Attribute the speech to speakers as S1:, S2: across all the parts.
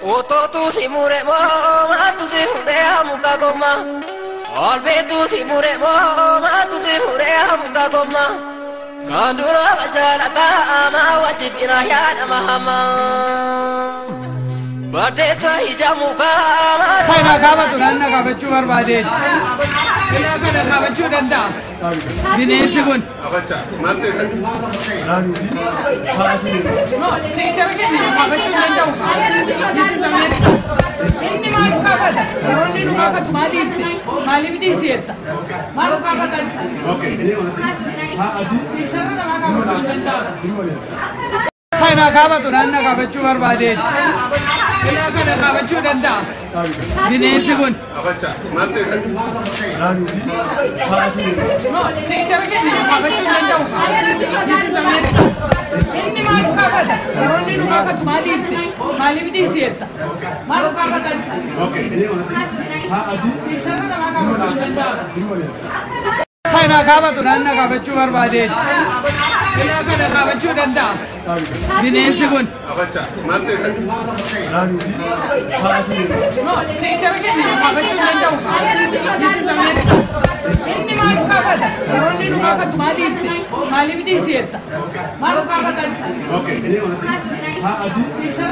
S1: Koto tu si mure mo, ma tu si mure amuka goma. Olbe tu si mure mo, ma tu si mure amuka goma. Kandura wajala ta ama wajib irayan amahama. Badesa hijamuka.
S2: Kaina kaba tu ranna kaba chuar badej. Kaya kada kaba chu danda. Dinesh gun.
S3: Abacha, mase tak.
S2: No, Dinesh ke ni kaba chu danda uka. This is America. Inni maru kaba da. Ronni nu kaba tu madi ifte. Mali bidi sieta. Maru kaba da.
S3: Okay.
S2: Dinesh na kaba chu danda. Kaina kaba tu ranna kaba chuar badej. Kaya kada kaba chu danda. Dinesh gun.
S3: Abacha, mase tak.
S2: No, Dinesh ke ni kaba chu danda uka. This is America. Inni maru kaba da. Ronni nu kaba tu madi ifte. Mali bidi sieta. Maru kaba da.
S3: Okay.
S2: Dinesh na kaba chu danda. Kaina kaba tu ranna kaba chuar badej. Kaya kada kaba chu danda. Dinesh gun.
S3: Abacha, mase tak.
S2: No, Dinesh ke ni kaba chu danda uka. This is America. Inni maru kaba da. Ronni nu kaba tu madi ifte. Mali bidi sieta. Maru kaba da.
S3: Okay.
S2: Dinesh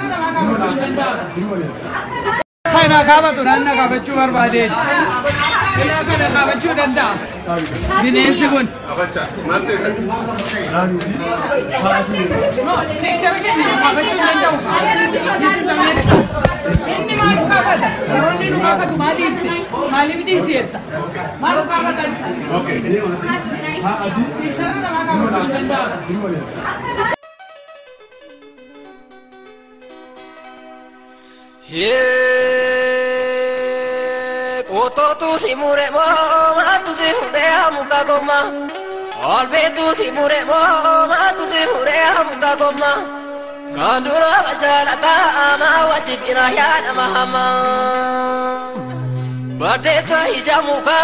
S2: na kaba chu danda. Kaina kaba tu ranna kaba chuar badej. Kaya kada kaba chu danda. Dinesh gun.
S3: Abacha, mase tak.
S2: No, Dinesh ke ni kaba chu danda uka. This is America. Inni maru kaba da. Ronni nu kaba tu madi ifte. Mali bidi sieta. Maru kaba da.
S3: Okay.
S2: Dinesh na kaba chu danda.
S1: Koto tu si mure mo, ma tu si mure amuka goma. Olbe tu si mure mo, ma tu si mure amuka goma. Kandura wajala ta ama wajib irayan amahama. Badesa hijamuka,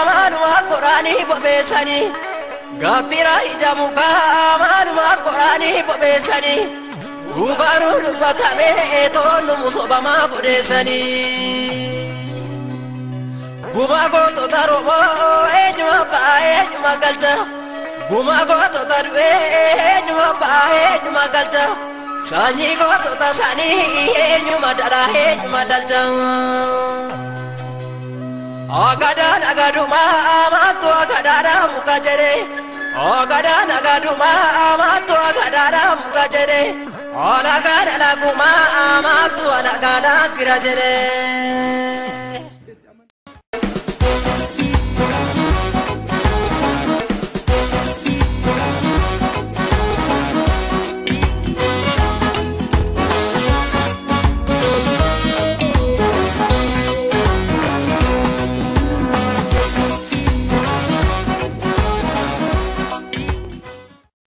S1: manuma Qurani babesani. Gatira hijamuka, manuma Qurani babesani. Ubaru lufatame etonu musobama bodesani. Guma goto tarobo enyuma ba enyuma galta. Guma goto taru enyuma ba enyuma galta. Sanyi goto tasani enyuma dara enyuma dalta. Agadan agaduma amantu agadara mukajere. Agadan agaduma amantu agadara mukajere. Olagada laguma amantu alagada kirajere.